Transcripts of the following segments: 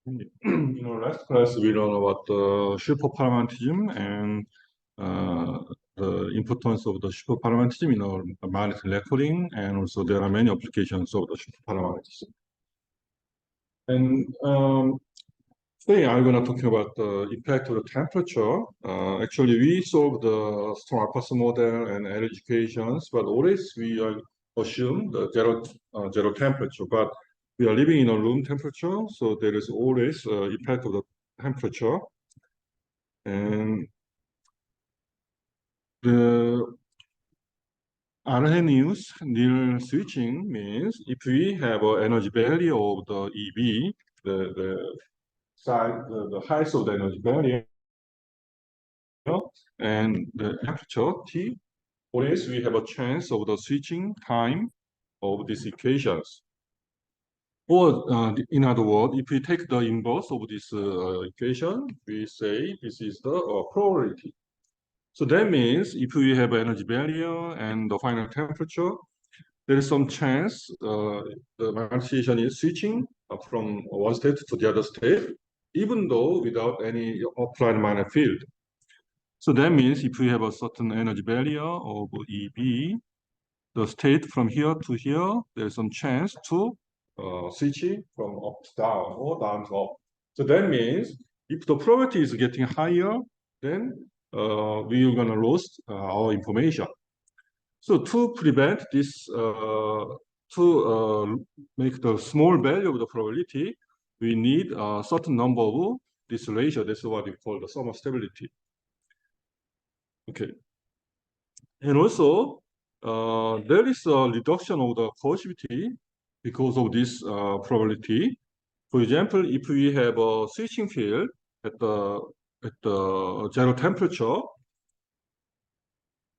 In our last class, we learned about the superparamantism and the importance of the superparamantism in our monitoring recording, and also there are many applications of the superparamantism. And today I'm going to talk about the impact of the temperature. Actually, we solved the storm alpha model and energy equations, but always we assume the zero temperature. But we are living in a room temperature, so there is always effect of the temperature. And the Arrhenius Neal switching means if we have an energy value of the EB, the height of the energy value, and the temperature T, always we have a chance of the switching time of these equations. Or in other words, if we take the inverse of this equation, we say this is the probability. So that means if we have energy barrier and the final temperature, there is some chance the magnetization is switching from one state to the other state, even though without any applied magnetic field. So that means if we have a certain energy barrier of EB, the state from here to here, there's some chance to switch it from up to down or down to up. So that means if the probability is getting higher, then we're going to lose our information. So to prevent this, to make the small value of the probability, we need a certain number of this ratio. That's what we call the sum of stability. Okay. And also, there is a reduction of the coercivity because of this probability. For example, if we have a switching field at the zero temperature,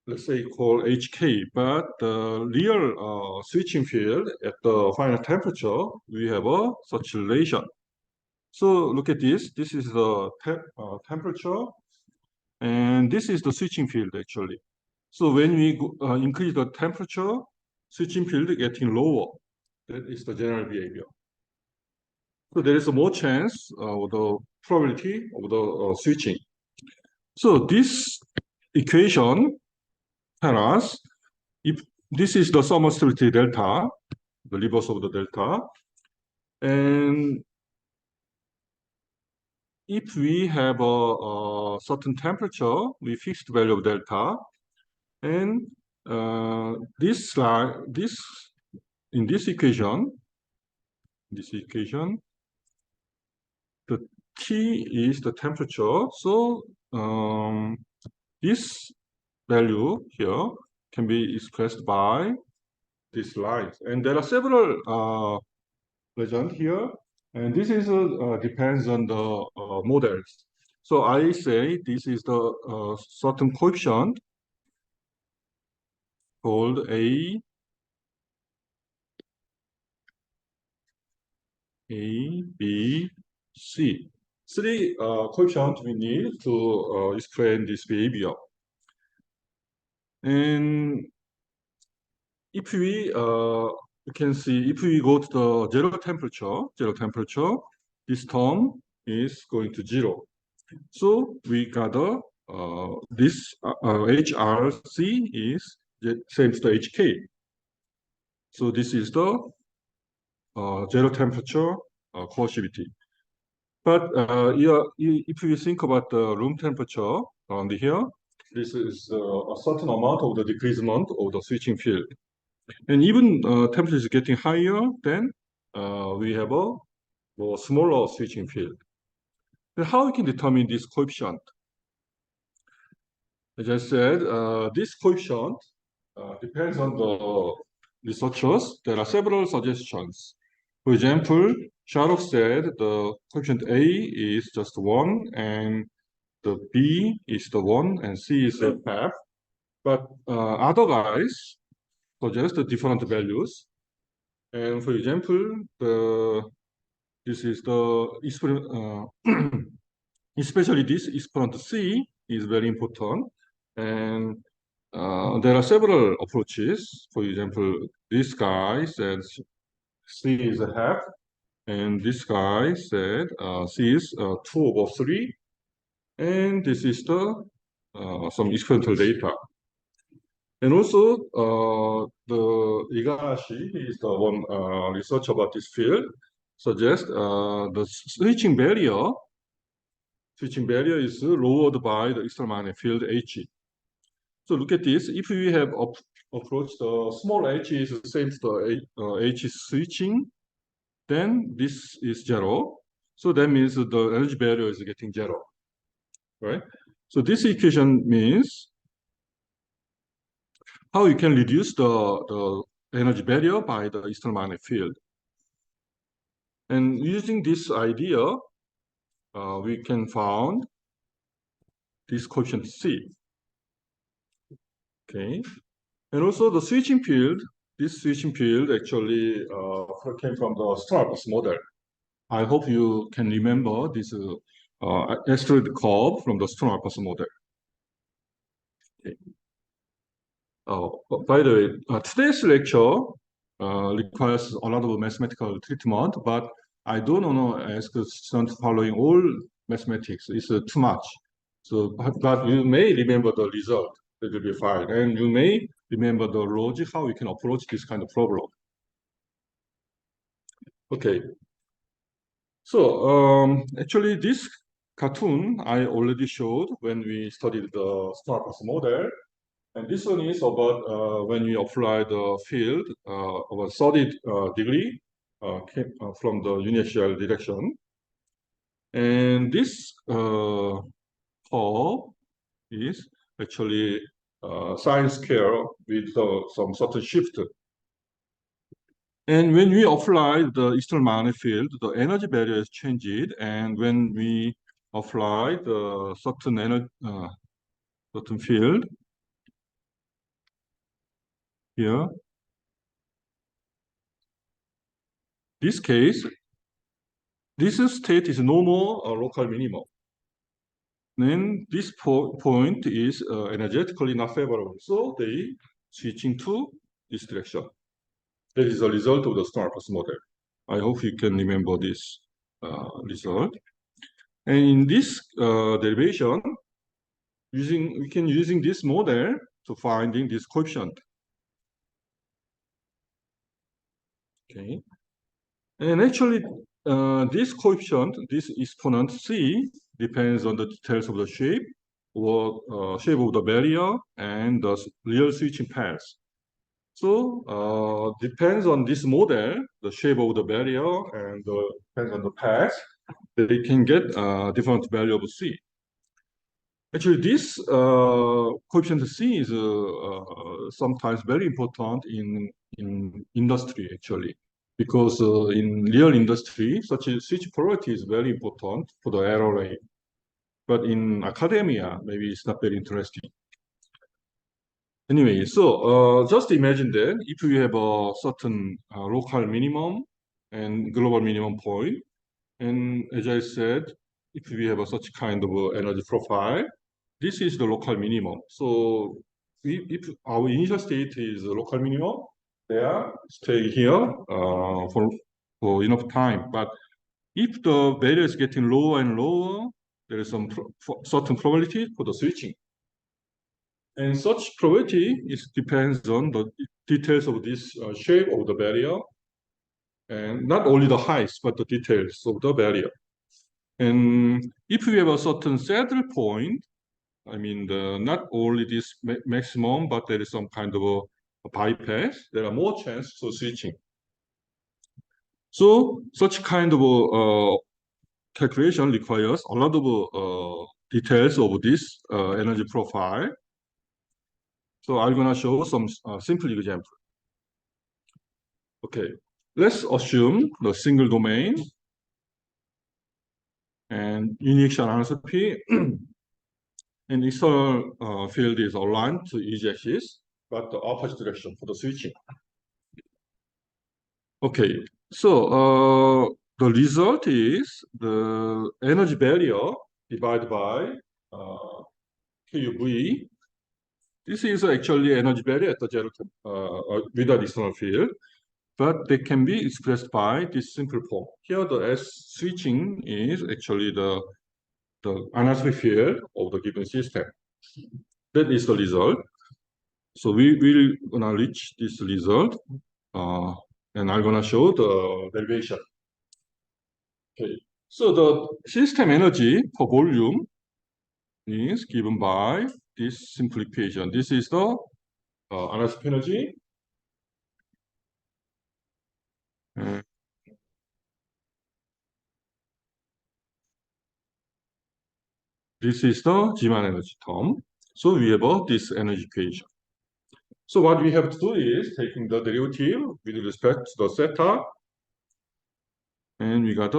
let's say called HK, but the real switching field at the final temperature, we have a such relation. So look at this. This is the temperature, and this is the switching field actually. So when we increase the temperature, switching field getting lower. That is the general behavior. So there is more chance of the probability of the switching. So this equation tells us if this is the sum of stability delta, the reverse of the delta, and if we have a certain temperature, we fix the value of delta, and in this equation, the T is the temperature. So this value here can be expressed by these lines, and there are several legends here, and this is depends on the models. So I say this is the certain coefficient called A, B, C. Three coefficients we need to explain this behavior. And if we you can see if we go to the zero temperature, this term is going to zero. So we gather this HRC is same to HK. So this is the zero temperature coercivity. But if you think about the room temperature around here, this is a certain amount of the decreasement of the switching field. And even temperature is getting higher, then we have a more smaller switching field. Then how we can determine this coefficient? As I said, this coefficient depends on the researchers. There are several suggestions. For example, Sharok said the coefficient A is just 1, and the B is the 1, and C is a half. But other guys suggest different values. And for example, this is the experiment, especially this experiment C is very important. And there are several approaches. For example, this guy says C is a half, And this guy said C is 2/3, and this is the some experimental data. And also, the Igarashi, he is the one research about this field, suggests the switching barrier is lowered by the external magnetic field H. So look at this. If we have approached the small h is the same to the h is switching, then this is zero. So that means the energy barrier is getting zero, right? So this equation means how you can reduce the energy barrier by the external magnetic field. And using this idea, we can found this coefficient C. Okay. And also the switching field, this switching field actually came from the Strauss model. I hope you can remember this asteroid curve from the Strauss model. Okay. By the way, today's lecture requires a lot of mathematical treatment, but I don't want to ask the students following all mathematics. It's too much. So, but you may remember the result. That will be fine. And you may remember the logic, how we can approach this kind of problem. Okay. So, actually, this cartoon I already showed when we studied the Strauss model. And this one is about when we apply the field of a 30 degree from the inertial direction. And this curve is actually sine square with some certain shift. And when we apply the external magnetic field, the energy barrier is changed. And when we apply the certain energy, certain field here, this case, this state is normal or local minimum. Then this point is energetically not favorable. So they switching to this direction. That is a result of the Strauss model. I hope you can remember this result. And in this derivation, we can using this model to finding this coefficient. Okay. And actually, this coefficient, this exponent C, depends on the details of the shape or shape of the barrier and the real switching path. So depends on this model, the shape of the barrier and depends on the path, they can get different value of C. Actually, this coefficient C is sometimes very important in industry, actually, because in real industry, such a switch polarity is very important for the error rate. But in academia, maybe it's not very interesting. Anyway, so just imagine that if we have a certain local minimum and global minimum point, and as I said, if we have such kind of energy profile, this is the local minimum. So if our initial state is the local minimum, they are staying here for enough time. But if the value is getting lower and lower, there is some certain probability for the switching. And such probability depends on the details of this shape of the barrier, and not only the height, but the details of the barrier. And if we have a certain saddle point, I mean, not only this maximum, but there is some kind of a bypass, there are more chances for switching. So such kind of calculation requires a lot of details of this energy profile. So I'm going to show some simple example. Okay, let's assume the single domain and unique anisotropy and external field is aligned to z-axis, but the opposite direction for the switching. Okay, so the result is the energy barrier divided by QV. This is actually energy barrier at the zero without external field. but they can be expressed by this simple form. Here, the S switching is actually the anisotropic field of the given system. That is the result. So we will gonna reach this result, and I'm gonna show the derivation. Okay. So the system energy per volume is given by this simple equation. This is the anisotropic energy. This is the Gman energy term. So we have this energy equation. So what we have to do is taking the derivative with respect to the theta, and we got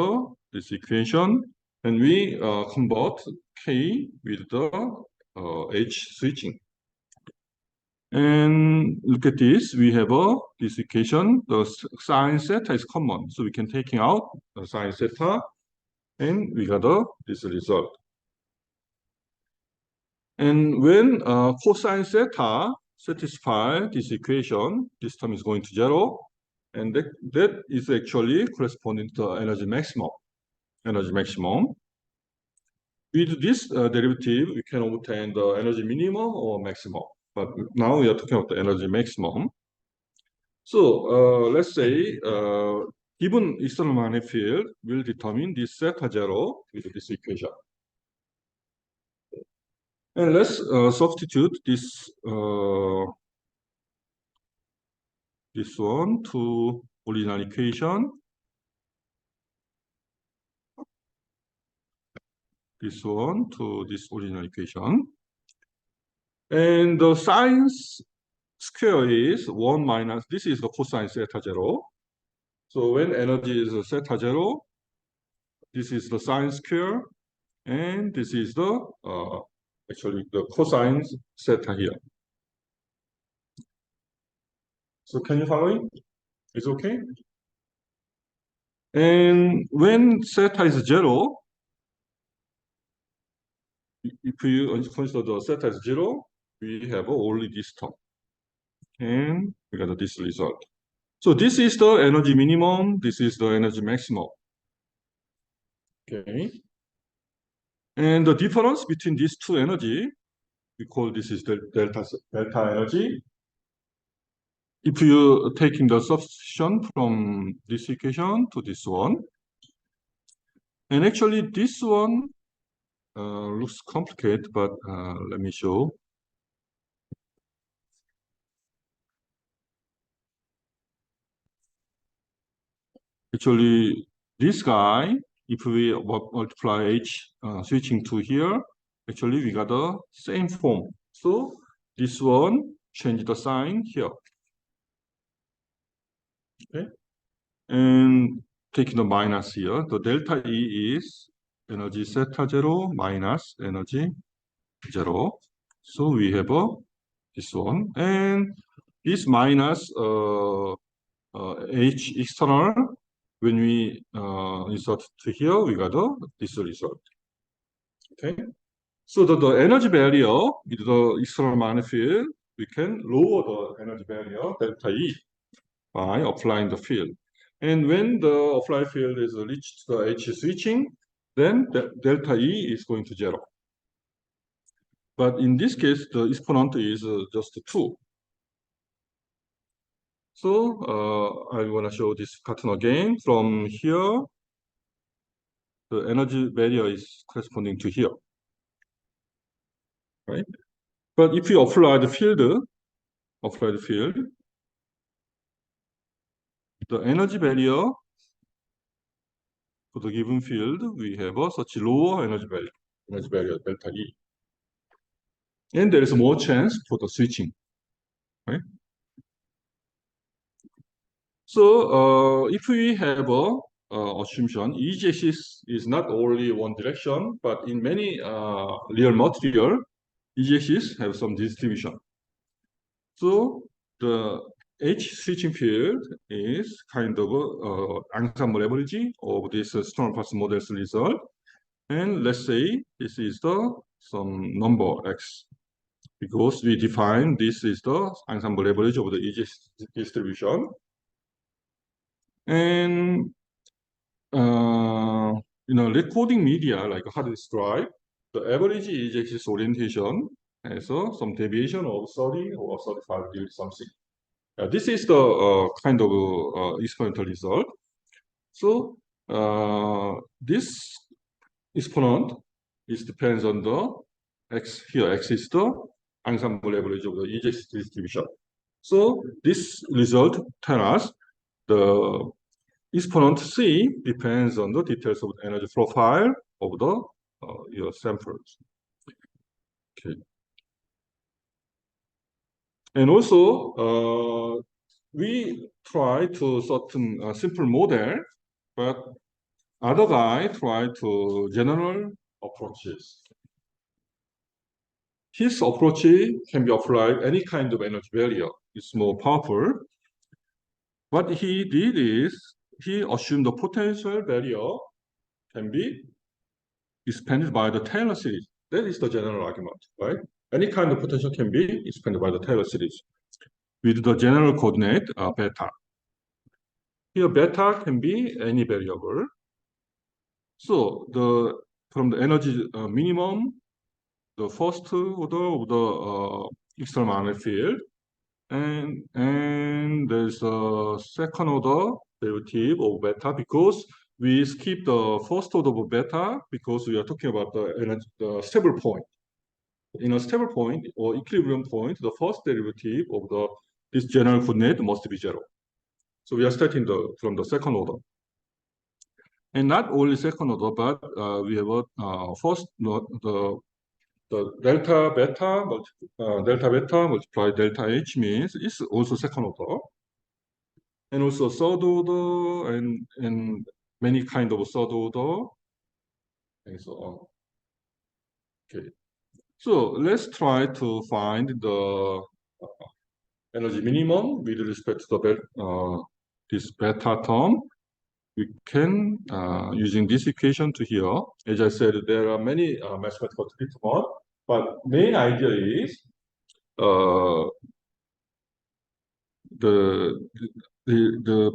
this equation, and we convert K with the H switching. And look at this, we have this equation, the sine theta is common, so we can take out the sine theta, and we got this result. And when cosine theta satisfy this equation, this term is going to 0, and that is actually corresponding to energy maximum. Energy maximum. With this derivative, we can obtain the energy minimum or maximum. But now we are talking about the energy maximum. So let's say given external magnetic field will determine this theta 0 with this equation. And let's substitute this one to original equation. This one to this original equation. And the sine square is 1 minus, this is the cosine theta 0. So when energy is theta 0, this is the sine square, and this is the actually the cosine theta here. So can you follow it? It's okay? And when theta is 0, if you consider the theta is 0, we have only this term. And we got this result. So this is the energy minimum, this is the energy maximum. Okay. And the difference between these two energy, we call this is the delta energy. If you taking the substitution from this equation to this one, and actually this one looks complicated, but let me show. Actually, this guy, if we multiply H switching to here, actually we got the same form. So this one change the sign here. Okay, and taking the minus here, the delta E is energy theta 0 minus energy 0. So we have this one, and this minus H external, when we insert to here, we got this result. Okay, so the energy barrier with the external magnetic field, we can lower the energy barrier delta E by applying the field. And when the applied field is reached the H switching, then the delta E is going to 0. But in this case, the exponent is just 2. So I'm going to show this pattern again. From here, the energy barrier is corresponding to here, right? But if you apply the field, the energy barrier for the given field, we have such lower energy barrier delta E. And there is more chance for the switching, right? So if we have a assumption, EG-axis is not only one direction, but in many real material, EG-axis have some distribution. So the H switching field is kind of ensemble average of this strong pulse model's result. And let's say this is the some number X, because we define this is the ensemble average of the EG distribution. And recording media like a hard disk drive, the average EJ-axis orientation has some deviation of 30 or 35 degrees something. This is the kind of experimental result. So this exponent is depends on the x here. X is the ensemble average of the EJ distribution. So this result tells us the exponent C depends on the details of the energy profile of the your samples. Okay. And also we try to certain simple model, but other guy try to general approaches. His approach can be applied any kind of energy barrier. It's more powerful. What he did is he assumed the potential barrier can be expanded by the Taylor series. That is the general argument, right? Any kind of potential can be expanded by the Taylor series with the general coordinate beta. Here, beta can be any variable. So from the energy minimum, the first order of the external magnetic field, and there's a second order derivative of beta because we skip the first order of beta because we are talking about the stable point. In a stable point or equilibrium point, the first derivative of this general coordinate must be 0. So we are starting from the second order. And not only second order, but we have first the delta beta multiplied delta H means it's also second order. And also third order and many kind of third order and so on. Okay. So let's try to find the energy minimum with respect to this beta term. We can, using this equation to here, as I said, there are many mathematical treatments, but main idea is the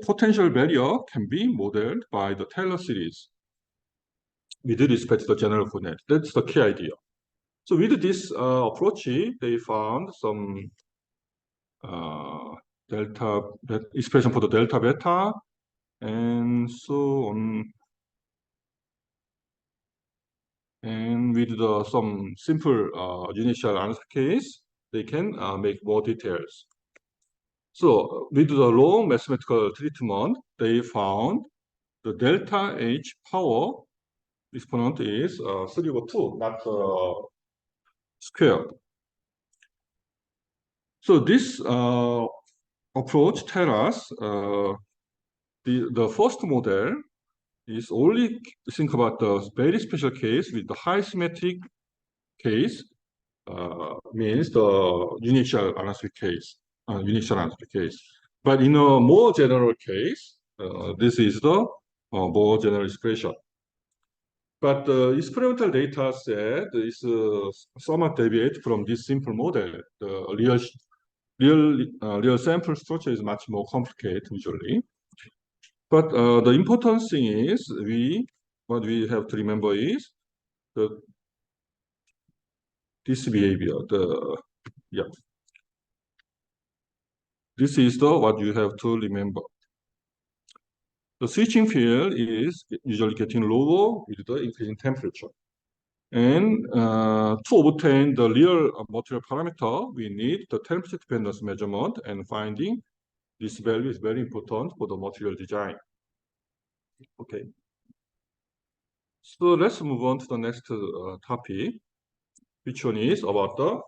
potential barrier can be modeled by the Taylor series with respect to the general coordinate. That's the key idea. So with this approach, they found some expression for the delta beta and so on. And with some simple initial answer case, they can make more details. So with the long mathematical treatment, they found the delta H power exponent is 3 over 2, not squared. So this approach tells us the first model is only think about the very special case with the high symmetric case means the initial analytic case, But in a more general case, this is the more general expression. But the experimental data set is somewhat deviate from this simple model. The real sample structure is much more complicated usually. But the important thing is what we have to remember is this behavior. This is what you have to remember. The switching field is usually getting lower with the increasing temperature. And to obtain the real material parameter, we need the temperature dependence measurement, and finding this value is very important for the material design. Okay. So let's move on to the next topic, which one is about the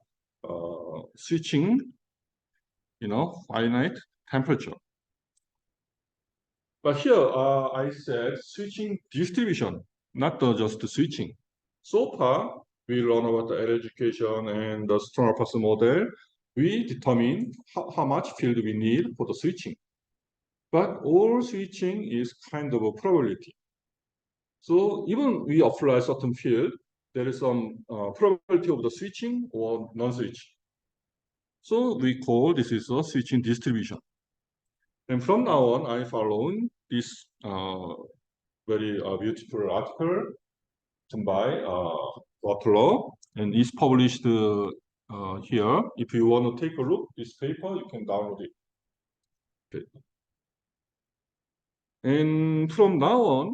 switching, finite temperature. But here I said switching distribution, not just switching. So far, we learn about the error education and the strong person model. We determine how much field we need for the switching. But all switching is kind of a probability. So even we apply certain field, there is some probability of the switching or non-switching. So we call this is a switching distribution. And from now on, I'm following this very beautiful article written by Butler, and it's published here. If you want to take a look at this paper, you can download it. Okay. And from now on,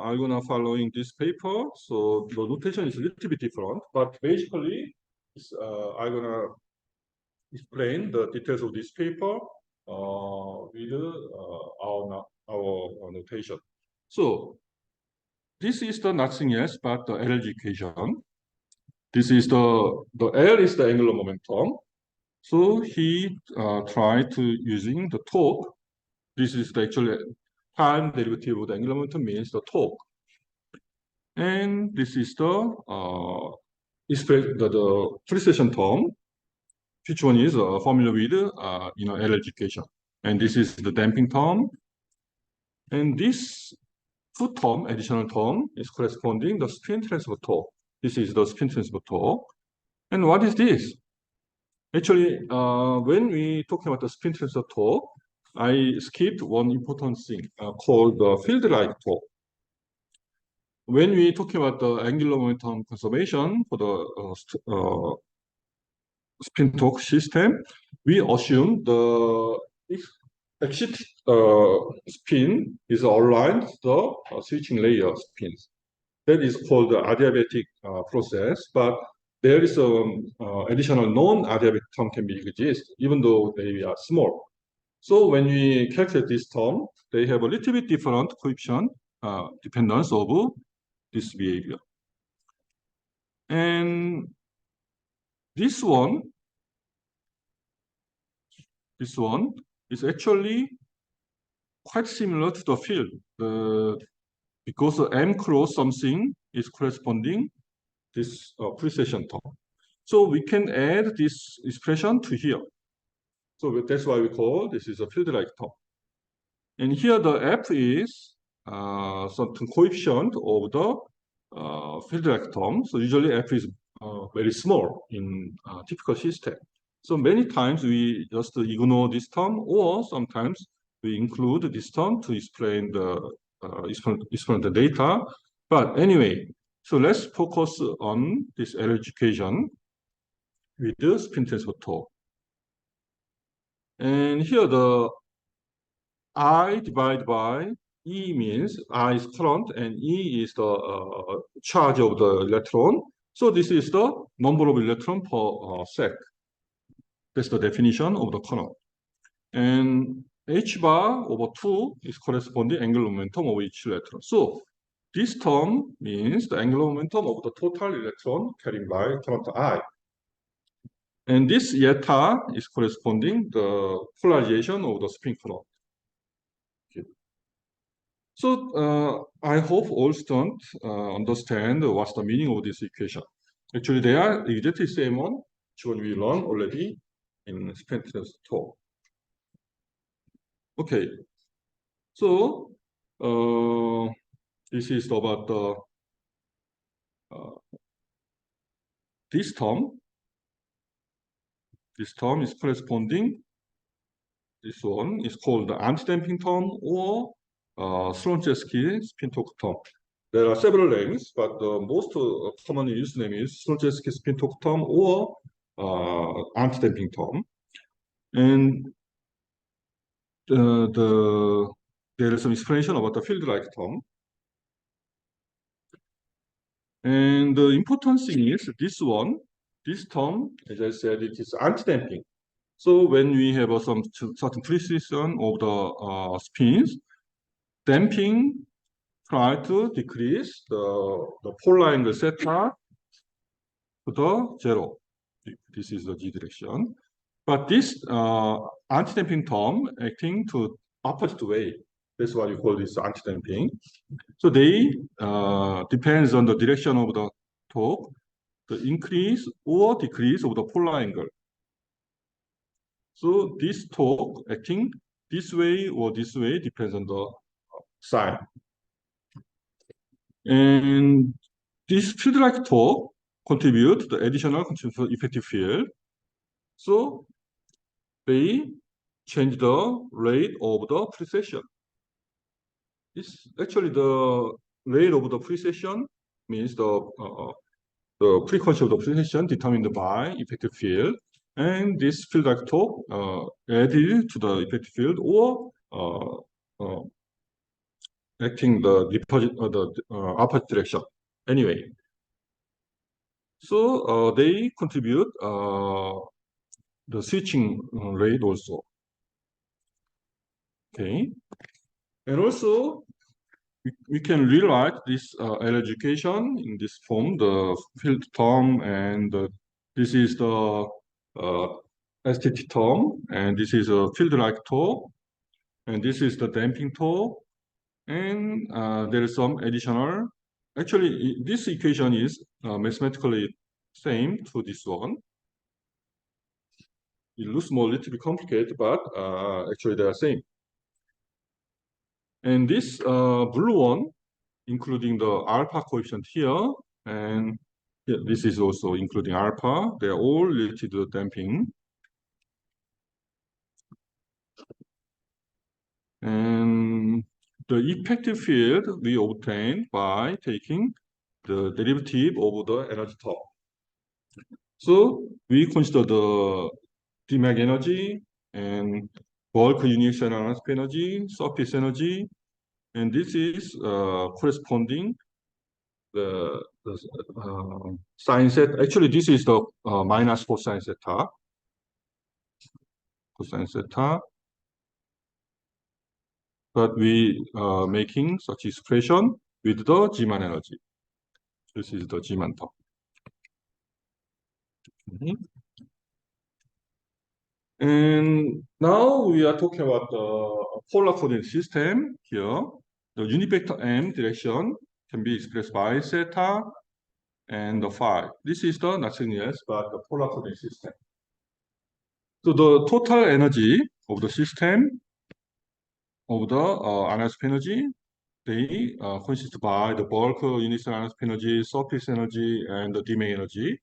I'm gonna following this paper. So the notation is a little bit different, but basically, I'm gonna explain the details of this paper with our notation. So this is the nothing else but the energy equation. This is the L is the angular momentum. So he tried to using the torque. This is the actual time derivative of the angular momentum means the torque. And this is the precession term, which one is a formula with energy equation. And this is the damping term. And this two term, additional term, is corresponding the spin transfer torque. This is the spin transfer torque. And what is this? Actually, when we talking about the spin transfer torque, I skipped one important thing called the field-like torque. When we talking about the angular momentum conservation for the spin torque system, we assume the exit spin is aligned to the switching layer spins. That is called the adiabatic process, but there is some additional non-adiabatic term can be exist, even though they are small. So when we calculate this term, they have a little bit different coefficient dependence of this behavior. And this one is actually quite similar to the field. Because M cross something is corresponding this precession term. So we can add this expression to here. So that's why we call this is a field-like term. And here the F is certain coefficient of the field-like term. So usually F is very small in typical system. So many times we just ignore this term, or sometimes we include this term to explain the explain the data. But anyway, so let's focus on this energy equation with the spin transfer torque. And here the I divided by E means I is current and E is the charge of the electron. So this is the number of electron per sec. That's the definition of the current. And H bar over 2 is corresponding angular momentum of each electron. So this term means the angular momentum of the total electron carried by current I. And this eta is corresponding the polarization of the spin current. Okay. So I hope all students understand what's the meaning of this equation. Actually, they are exactly the same one which one we learned already in spin transfer torque. Okay. So this is about the this term. This term is corresponding. This one is called the anti-damping term or Slonczewski spin torque term. There are several names, but the most commonly used name is Slonczewski spin torque term or anti-damping term. And there is some explanation about the field-like term. And the important thing is this term, as I said, it is anti-damping. So when we have some certain precision of the spins, damping try to decrease the polar angle theta to the 0. This is the g direction. But this anti-damping term acting to opposite way. That's why you call this anti-damping. So they depends on the direction of the torque, the increase or decrease of the polar angle. So this torque acting this way or this way depends on the sign. And this field-like torque contribute to the additional effective field. So they change the rate of the precession. It's actually the rate of the precession means the frequency of the precession determined by effective field, and this field vector added to the effective field or acting the deposit the opposite direction. Anyway, so they contribute the switching rate also. Okay, and also we can rewrite this education in this form, the field term, and this is the STT term, and this is a field-like torque, and this is the damping torque, and there is some additional. Actually, this equation is mathematically same to this one. It looks more a little bit complicated, but actually they are same. And this blue one, including the alpha coefficient here, and this is also including alpha. They are all related to damping. And the effective field we obtain by taking the derivative of the energy term. So we consider the Dmax energy and bulk unit cell energy, surface energy, and this is corresponding the sine theta. Actually, this is the minus cosine theta. Cosine theta. But we making such expression with the Gman energy. This is the Gman term. Okay. And now we are talking about the polar coordinate system here. The unit vector m direction can be expressed by theta and the phi. This is the nothing else but the polar coordinate system. So the total energy of the system of the anisotropic energy, they consist by the bulk unit cell anisotropic energy, surface energy, and the Dmax energy.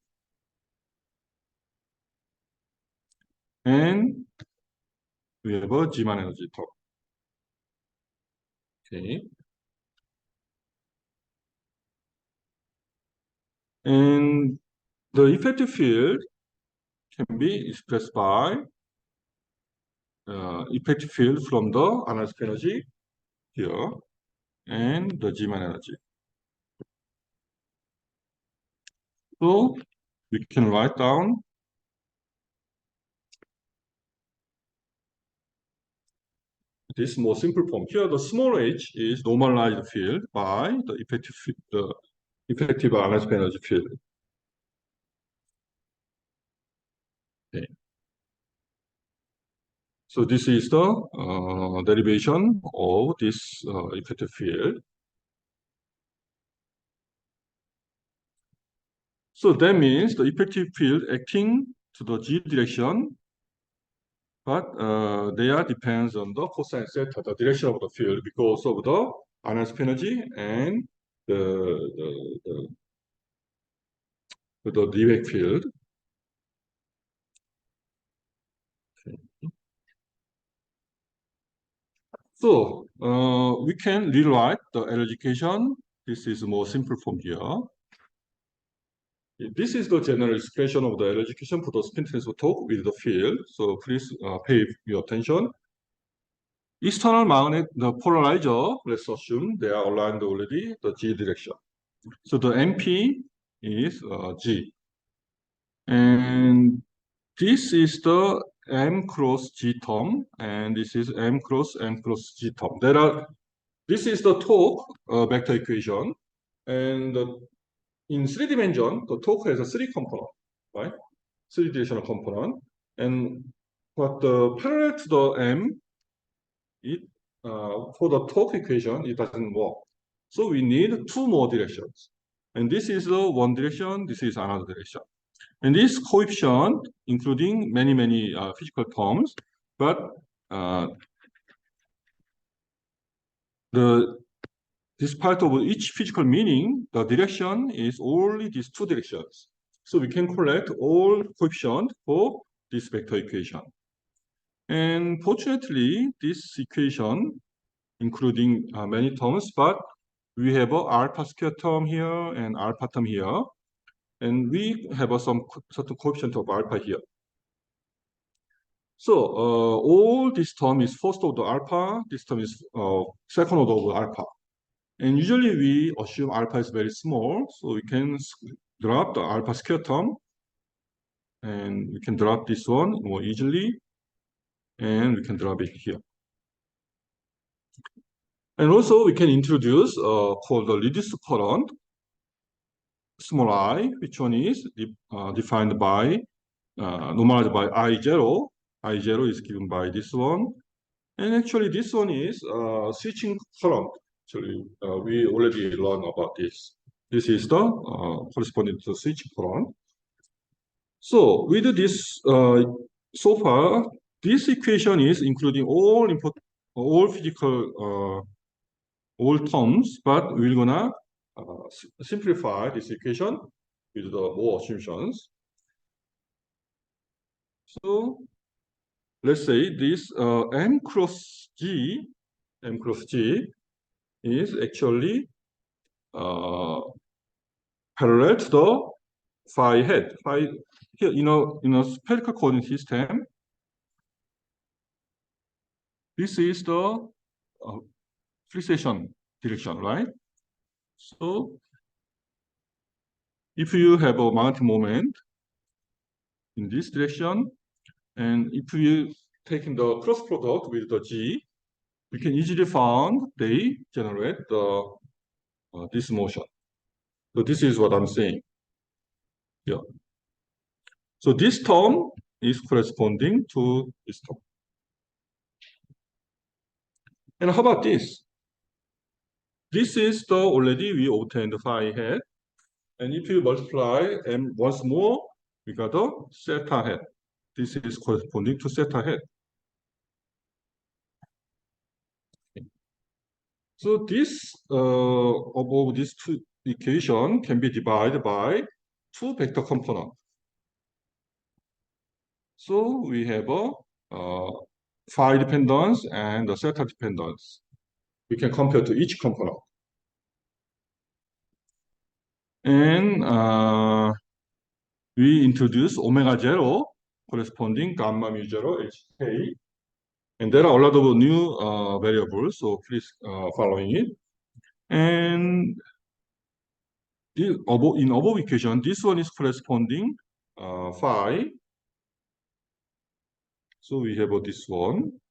And we have a Gman energy term. Okay. And the effective field can be expressed by effective field from the anisotropic energy here and the Gman energy. So we can write down this more simple form. Here, the small h is normalized field by the effective anisotropic energy field. Okay. So this is the derivation of this effective field. So that means the effective field acting to the g direction, but they are depends on the cosine theta, the direction of the field, because of the anisotropic energy and the Dirac field. Okay. So we can rewrite the education. This is more simple from here. This is the general expression of the education for the spin transfer torque with the field. So please pay your attention. External magnet, the polarizer, let's assume they are aligned already, the G direction. So the MP is G. And this is the M cross G term, and this is M cross G term. This is the torque vector equation. And in 3 dimension, the torque has a 3 component, right? 3 directional component. But parallel to the M, for the torque equation, it doesn't work. So we need 2 more directions. And this is the one direction, this is another direction. And this coefficient, including many physical terms, but despite of each physical meaning, the direction is only these 2 directions. So we can collect all coefficient for this vector equation. And fortunately, this equation including many terms, but we have a alpha square term here and alpha term here, and we have some certain coefficient of alpha here. So all this term is first order alpha, this term is second order of alpha. And usually we assume alpha is very small, so we can drop the alpha square term, and we can drop this one more easily, and we can drop it here. And also we can introduce called the reduced current, small I, which one is defined by normalized by I0. I0 is given by this one. And actually this one is switching current. Actually, we already learned about this. This is the corresponding to switching current. So with this, so far, this equation is including all physical all terms, but we're gonna simplify this equation with the more assumptions. So let's say this M cross G is actually parallel to the phi head. Phi here, in a spherical coordinate system, this is the fixation direction, right? So if you have a magnetic moment in this direction, and if you taking the cross product with the G, we can easily find they generate the this motion. So this is what I'm saying. Yeah. So this term is corresponding to this term. And how about this? This is the already we obtained the phi head. And if you multiply M once more, we got the theta head. This is corresponding to theta head. So this above these two equation can be divided by two vector components. So we have a phi dependence and the theta dependence. We can compare to each component. And we introduce omega 0 corresponding gamma mu 0 hk. And there are a lot of new variables, so please following it. And in above equation, this one is corresponding phi. So we have this one,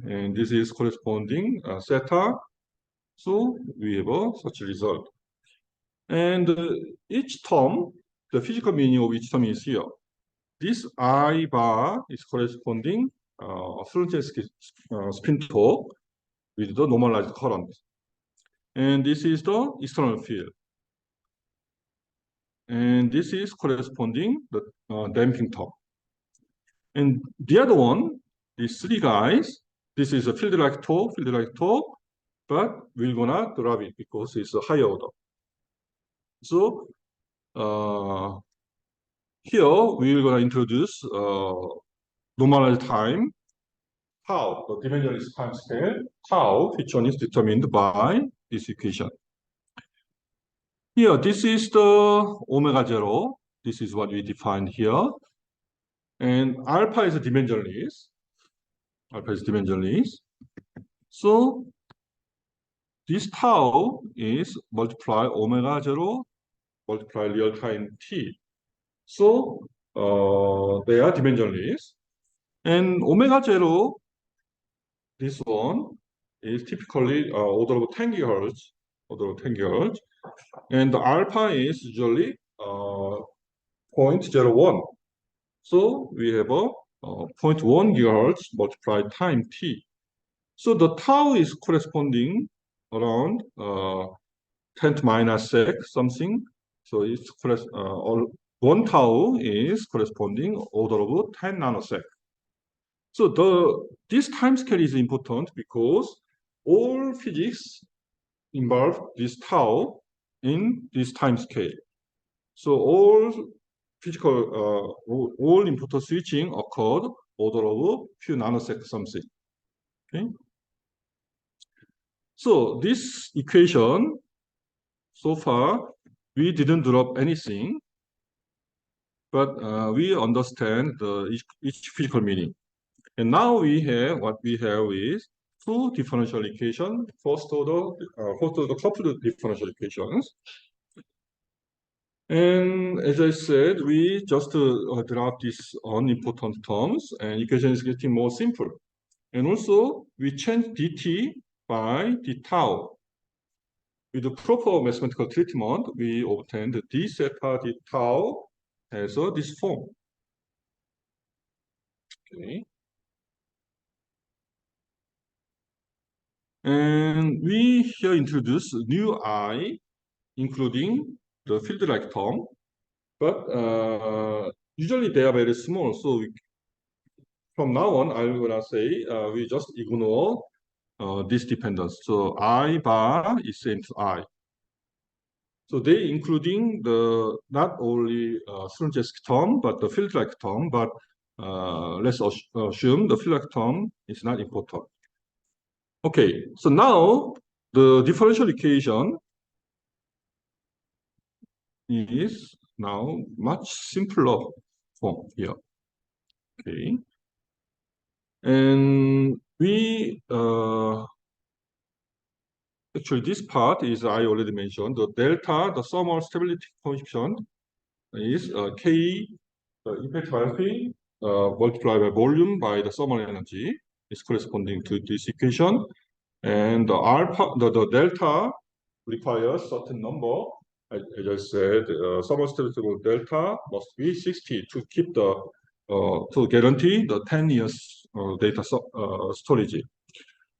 and this is corresponding theta. So we have such a result. And each term, the physical meaning of each term is here. This I bar is corresponding Solorzhevsky spin torque with the normalized current. And this is the external field. And this is corresponding the damping term. And the other one, these three guys, this is a field-like torque, but we're gonna drop it because it's a higher order. So here we're gonna introduce normalized time, tau, the dimensionless time scale, tau, which one is determined by this equation. Here, this is the omega 0. This is what we defined here. And alpha is dimensionless. Alpha is dimensionless. So this tau is multiply omega 0 multiply real time t. So they are dimensionless. And omega 0, this one is typically order of 10 gigahertz, and the alpha is usually 0.01. So we have a 0.1 gigahertz multiplied time t. So the tau is corresponding around 10 to minus 6 something. So it's 1 tau is corresponding order of 10 nanosecond. So this time scale is important because all physics involve this tau in this time scale. So all physical, all important switching occurred order of few nanoseconds something. Okay. So this equation, so far, we didn't drop anything, but we understand each physical meaning. And now what we have is two differential equations, first order coupled differential equations. And as I said, we just drop these unimportant terms, and equation is getting more simple. And also, we change dt by d tau. With the proper mathematical treatment, we obtained d theta d tau as this form. Okay. And we here introduce new I, including the field-like term, but usually they are very small. So from now on, I'm gonna say we just ignore this dependence. So I bar is same to I. So they including the not only Srunchesk term, but the field-like term, but let's assume the field-like term is not important. Okay, so now the differential equation is now much simpler form here. Okay, and we actually this part is I already mentioned the delta, the thermal stability coefficient is K, the effective enthalpy multiplied by volume by the thermal energy is corresponding to this equation, and the alpha, the delta requires certain number. As I said, thermal stability delta must be 60 to keep the to guarantee the 10 years data storage.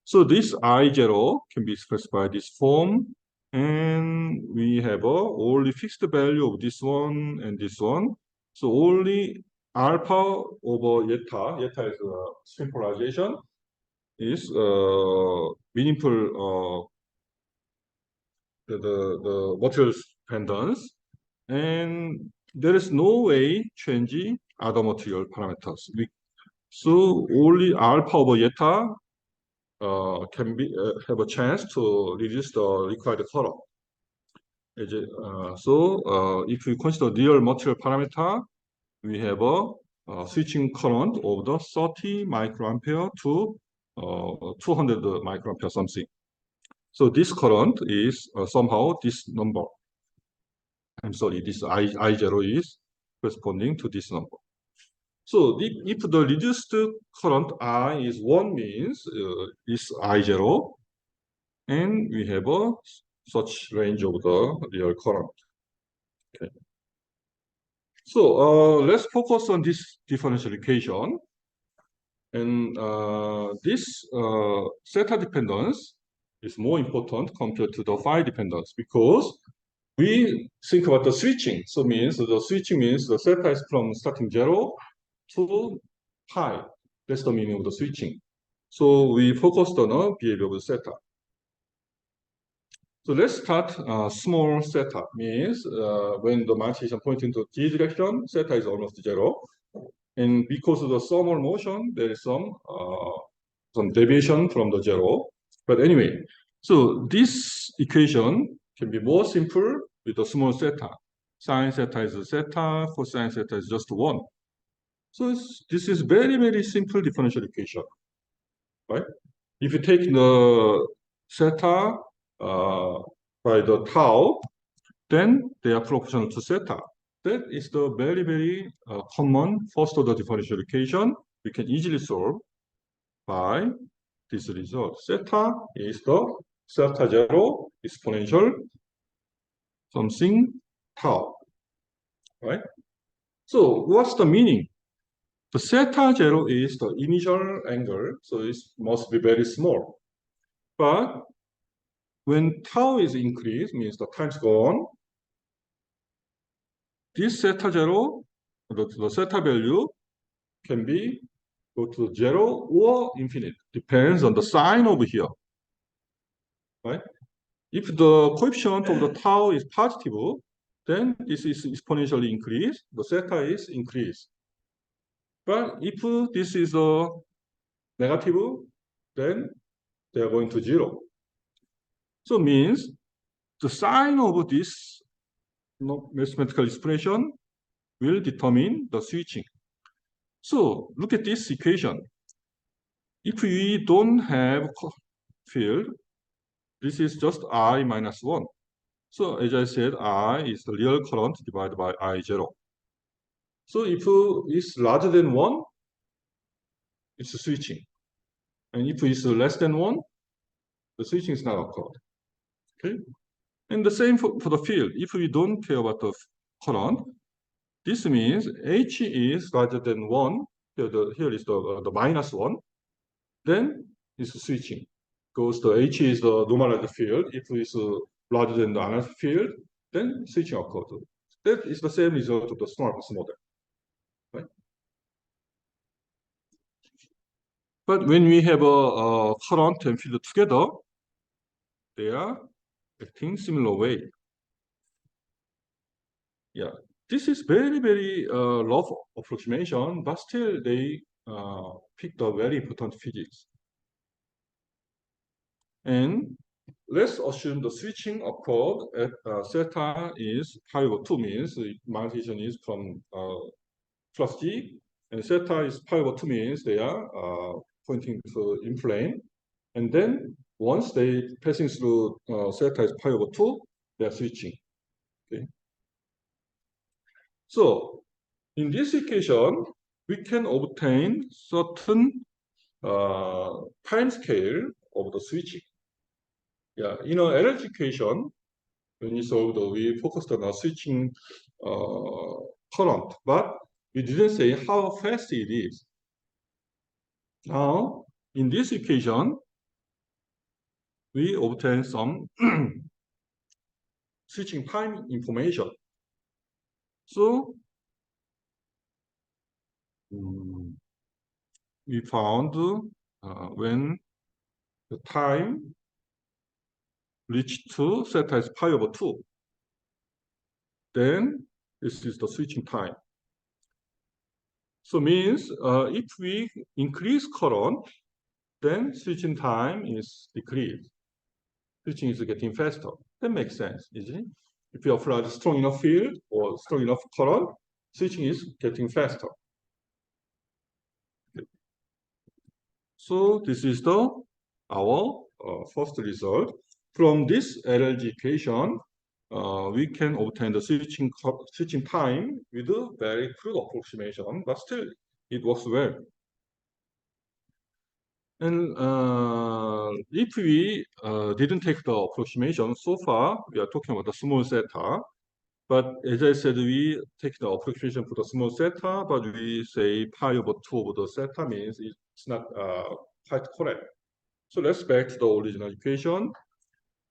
So this I0 can be expressed by this form, and we have only fixed value of this one and this one. So only alpha over eta is synchronization, is meaningful the material dependence, and there is no way changing other material parameters. So only alpha over eta can be have a chance to reduce the required current. If we consider real material parameter, we have a switching current of the 30 microampere to 200 microampere something. So this current is somehow this number. I'm sorry, this I0 is corresponding to this number. So if the reduced current I is 1 means this I0, and we have a such range of the real current. Okay. So let's focus on this differential equation. And this theta dependence is more important compared to the phi dependence because we think about the switching. So means the switching means the theta is from starting 0 to pi. That's the meaning of the switching. So we focused on a behavior of theta. So let's start small theta, means when the mass is pointing to z direction, theta is almost 0. And because of the thermal motion, there is some deviation from the 0. But anyway, so this equation can be more simple with a small theta. Sine theta is theta, cosine theta is just 1. So this is very, very simple differential equation, right? If you take the theta by the tau, then they are proportional to theta. That is the very, very common first order differential equation we can easily solve by this result. Theta is the theta 0 exponential something tau, right? So what's the meaning? The theta 0 is the initial angle, so it must be very small. But when tau is increased, means the times go on, this theta 0, the theta value can be go to 0 or infinite. Depends on the sign over here, right? If the coefficient of the tau is positive, then this is exponentially increased. The theta is increased. But if this is a negative, then they are going to 0. So means the sign of this mathematical expression will determine the switching. So look at this equation. If we don't have field, this is just I minus 1. So as I said, I is the real current divided by I0. So if it's larger than 1, it's switching. And if it's less than 1, the switching is not occurred. Okay? And the same for the field. If we don't care about the current, this means H is larger than 1. Here is the minus 1. Then it's switching. Because the H is the normalized field. If it's larger than the another field, then switching occurs. That is the same result of the Snark's model. Right? But when we have a current and field together, they are acting similar way. Yeah, this is very rough approximation, but still they picked a very important physics. And let's assume the switching occurred at theta is pi over 2, means the magnetization is from plus G, and theta is pi over 2, means they are pointing to in plane. And then once they passing through theta is pi over 2, they are switching. Okay. So in this equation, we can obtain certain time scale of the switching. Yeah, in our energy equation, when we solved, we focused on a switching current, but we didn't say how fast it is. Now, in this equation, we obtain some switching time information. So we found when the time reached to theta is pi over 2, then this is the switching time. So means if we increase current, then switching time is decreased. Switching is getting faster. That makes sense, isn't it? If you apply a strong enough field or strong enough current, switching is getting faster. So this is our first result. From this LLG equation, we can obtain the switching time with a very crude approximation, but still it works well. And if we didn't take the approximation so far, we are talking about the small theta. But as I said, we take the approximation for the small theta, but we say pi over 2 over the theta means it's not quite correct. So let's back to the original equation.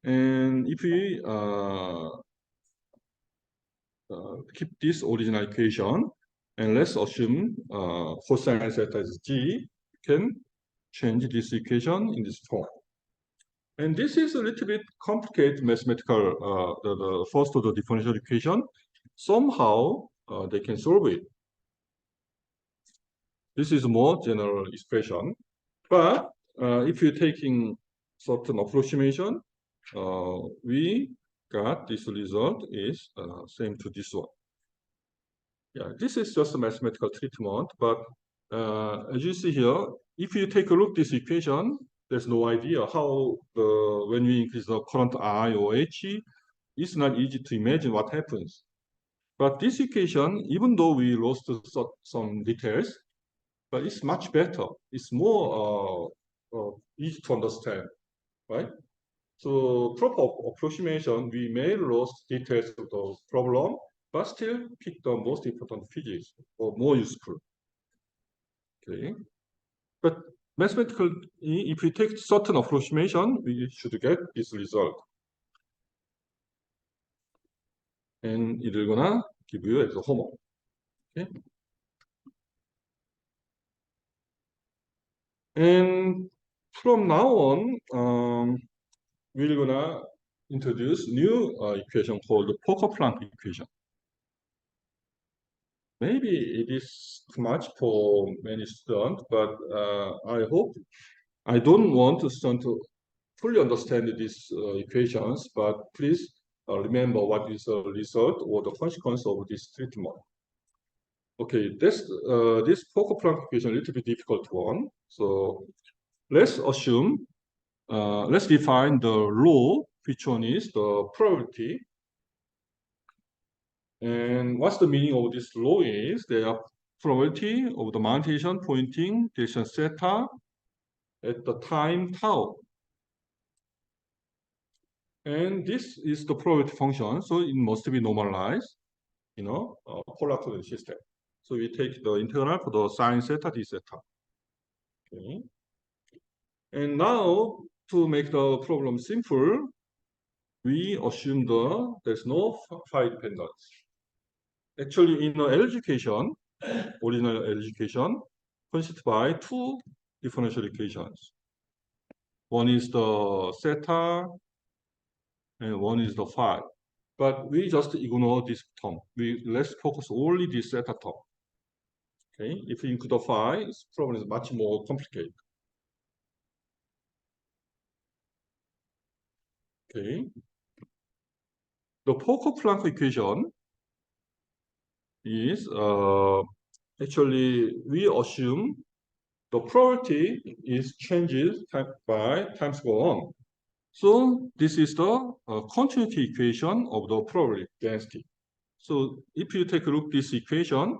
And if we keep this original equation, and let's assume cosine theta is g, we can change this equation in this form. And this is a little bit complicated mathematical, the first order differential equation. Somehow they can solve it. This is more general expression. But if you're taking certain approximation, we got this result is same to this one. Yeah, this is just a mathematical treatment, but as you see here, if you take a look at this equation, there's no idea how when we increase the current I or H, it's not easy to imagine what happens. But this equation, even though we lost some details, but it's much better. It's more easy to understand, right? So proper approximation, we may lose details of the problem, but still pick the most important physics or more useful. Okay, but mathematical, if we take certain approximation, we should get this result, and it is gonna give you as a homework. Okay, and from now on, we're gonna introduce new equation called the Fokker-Planck equation. Maybe it is too much for many students, but I hope I don't want to student to fully understand these equations, but please remember what is the result or the consequence of this treatment. Okay, this Fokker-Planck equation is a little bit difficult one. So let's assume, let's define the law, which one is the probability. And what's the meaning of this law is the probability of the magnetism pointing direction theta at the time tau. And this is the probability function, so it must be normalized, polar coordinate system. So we take the integral for the sine theta d theta. Okay. And now to make the problem simple, we assume there's no phi dependence. Actually, in the education, original education consists by two differential equations. One is the theta, and one is the phi. But we just ignore this term. Let's focus only this theta term. Okay, if you include the phi, this problem is much more complicated. Okay, the Fokker-Planck equation is actually we assume the probability is changes by times go on. So this is the continuity equation of the probability density. So if you take a look at this equation,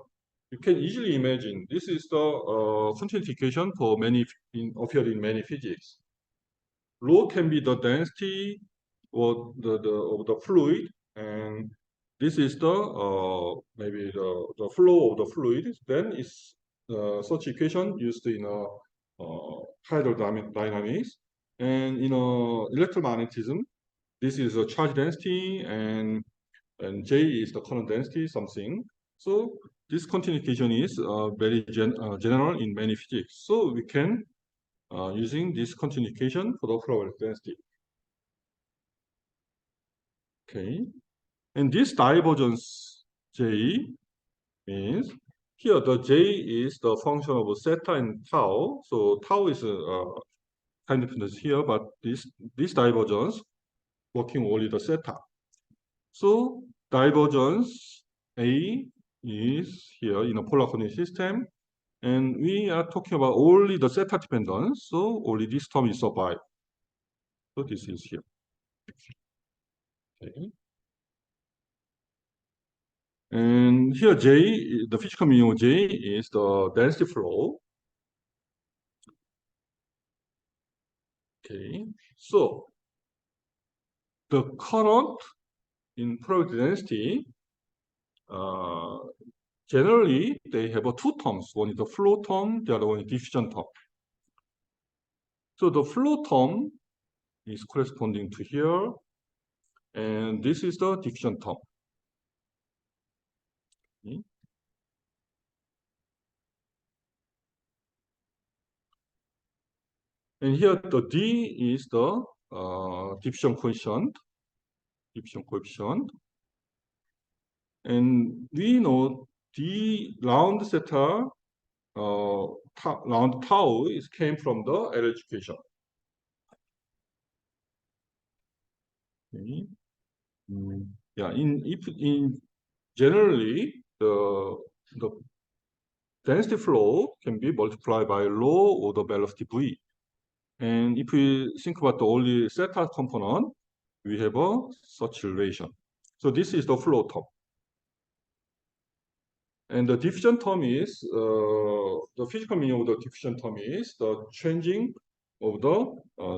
you can easily imagine this is the continuity equation for appeared in many physics. Rho can be the density or of the fluid, and this is the maybe the flow of the fluid. Then is such equation used in hydrodynamics, and in electromagnetism, this is a charge density, and J is the current density, something. So this continuation is very general in many physics. So we can using this continuation for the probability density. Okay, and this divergence J means here the J is the function of theta and tau. So tau is time dependence here, but this divergence working only the theta. So divergence A is here in a polar coordinate system, and we are talking about only the theta dependence. So only this term is survived. So this is here. Okay. And here J, the physical meaning of J is the density flow. Okay, so the current in probability density, generally they have two terms. One is the flow term, the other one is diffusion term. So the flow term is corresponding to here, and this is the diffusion term. Okay. And here the D is the diffusion coefficient. And we know D round theta, round tau came from the L equation. Okay. Yeah, in generally the density flow can be multiplied by rho or the velocity v. And if we think about the only theta component, we have such relation. So this is the flow term. And the diffusion term is, the physical meaning of the diffusion term is the changing of the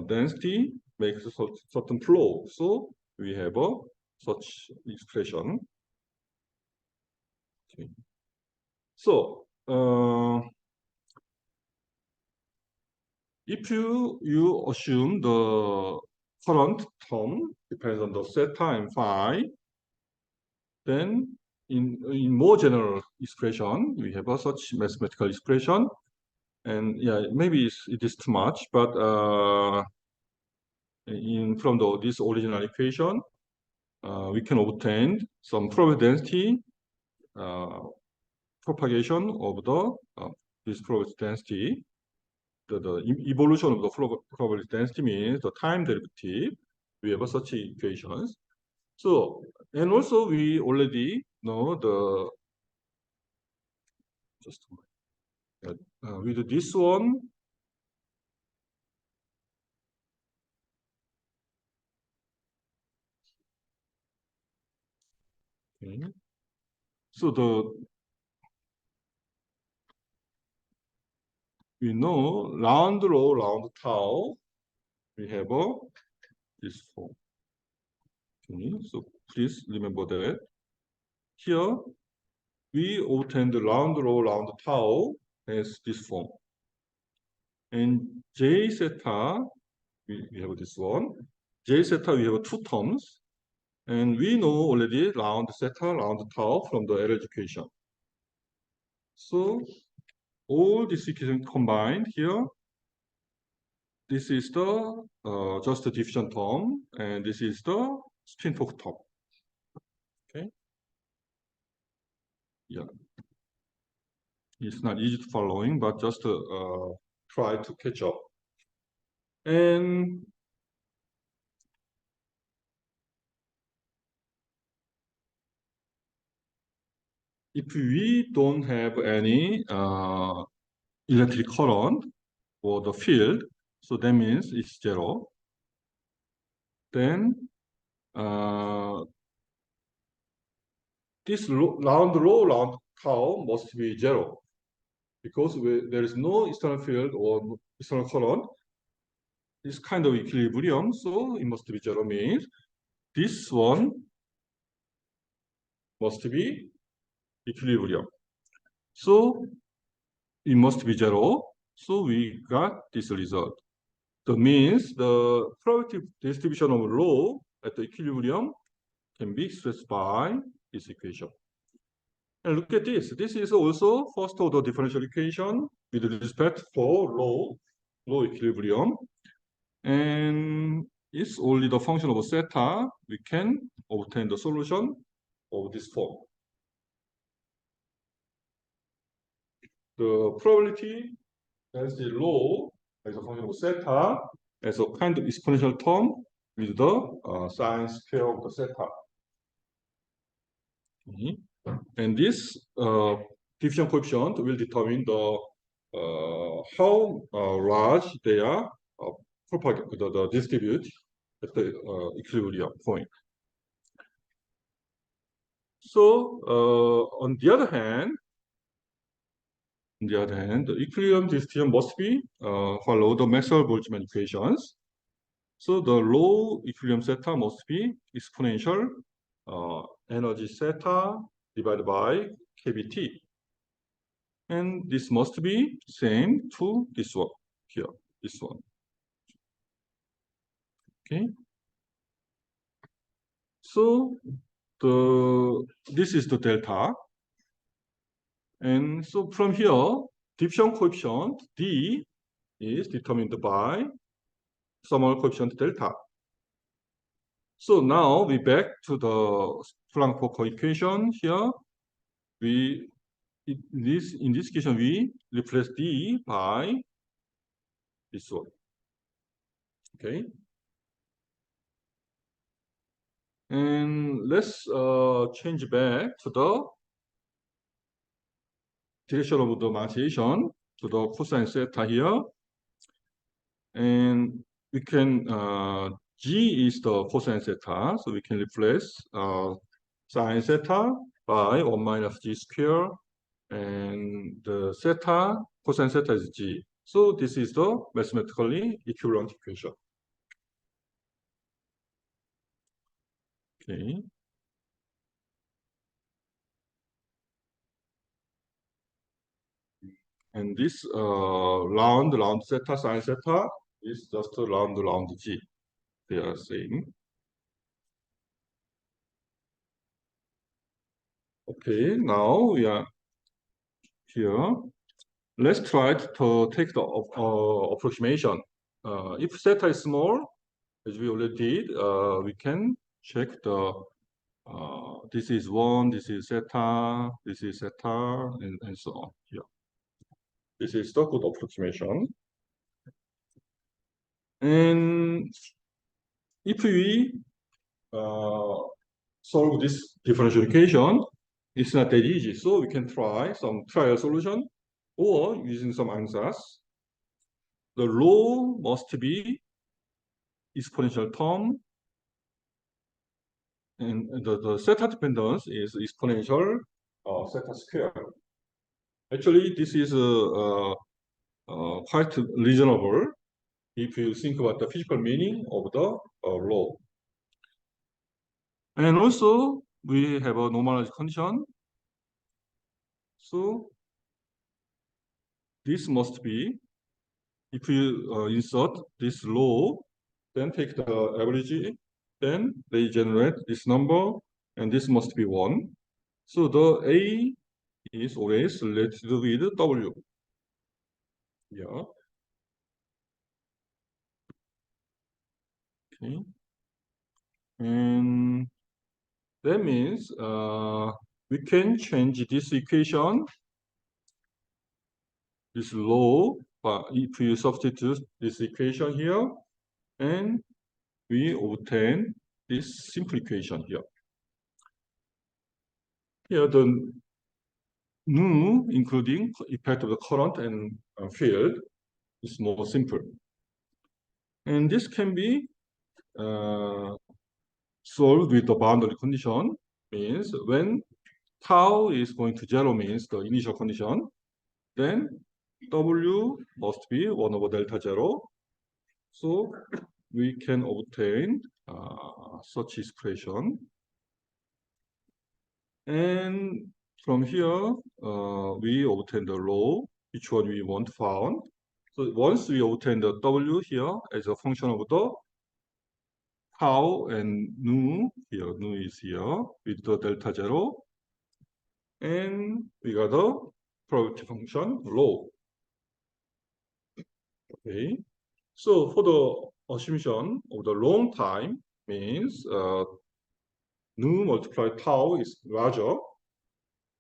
density makes a certain flow. So we have such expression. Okay. So if you assume the current term depends on the theta and phi, then in more general expression, we have such mathematical expression. And yeah, maybe it is too much, but from this original equation, we can obtain some probability density propagation of this probability density. evolution of the probability density means the time derivative. We have such equations. So, and also we already know the, just with this one, okay. So we know round rho, round tau, we have this form. Okay, so please remember that. Here, we obtained the round rho, round tau as this form. And J zeta, we have this one. J zeta, we have two terms. And we know already round zeta, round tau from the error equation. So all this equation combined here, this is the just the diffusion term, and this is the spin torque term. Okay. Yeah. It's not easy to following, but just try to catch up. And if we don't have any electric current or the field, so that means it's zero. Then this round rho, round tau must be zero, because there is no external field or external current. This kind of equilibrium, so it must be zero, means this one must be equilibrium. So it must be zero. So we got this result. That means the probability distribution of rho at the equilibrium can be expressed by this equation. And look at this. This is also first order differential equation with respect for rho equilibrium. And it's only the function of zeta. We can obtain the solution of this form. The probability density rho as a function of zeta as a kind of exponential term with the sine square of the zeta. Okay. And this diffusion coefficient will determine the how large they are the distribute at the equilibrium point. So on the other hand, the equilibrium distribution must be follow the Maxwell-Boltzmann equations. So the low equilibrium zeta must be exponential energy zeta divided by kBt. And this must be same to this one here, this one. Okay. So this is the delta. And so from here, diffusion coefficient D is determined by thermal coefficient delta. So now we back to the Planck-Fokker equation here. In this equation we replace D by this one. Okay. And let's change back to the direction of the margination to the cosine zeta here. And we can, G is the cosine zeta, so we can replace sine zeta by 1 minus G square, and the zeta, cosine zeta is G. So this is the mathematically equivalent equation. Okay. And this round zeta, sine zeta is just a round G. They are saying. Okay, now we are here. Let's try to take the approximation. If zeta is small, as we already did, we can check the this is 1, this is zeta, this is zeta, and so on here. This is the good approximation. And if we solve this differential equation, it's not that easy. So we can try some trial solution or using some answers. The rho must be exponential term, and the theta dependence is exponential theta square. Actually, this is quite reasonable if you think about the physical meaning of the rho. And also, we have a normalized condition. So this must be, if you insert this rho, then take the average, then they generate this number, and this must be 1. So the A is always related with W. Yeah. Okay. And that means we can change this equation, this rho, but if you substitute this equation here, and we obtain this simple equation here. Here the nu, including effect of the current and field, is more simple. And this can be solved with the boundary condition, means when tau is going to 0 means the initial condition, then W must be 1 over delta 0. So we can obtain such expression. And from here, we obtain the rho, which one we want found. So once we obtain the W here as a function of the tau and nu, here, nu is here with the delta 0. And we got the probability function rho. Okay. So for the assumption of the long time means nu multiplied tau is larger,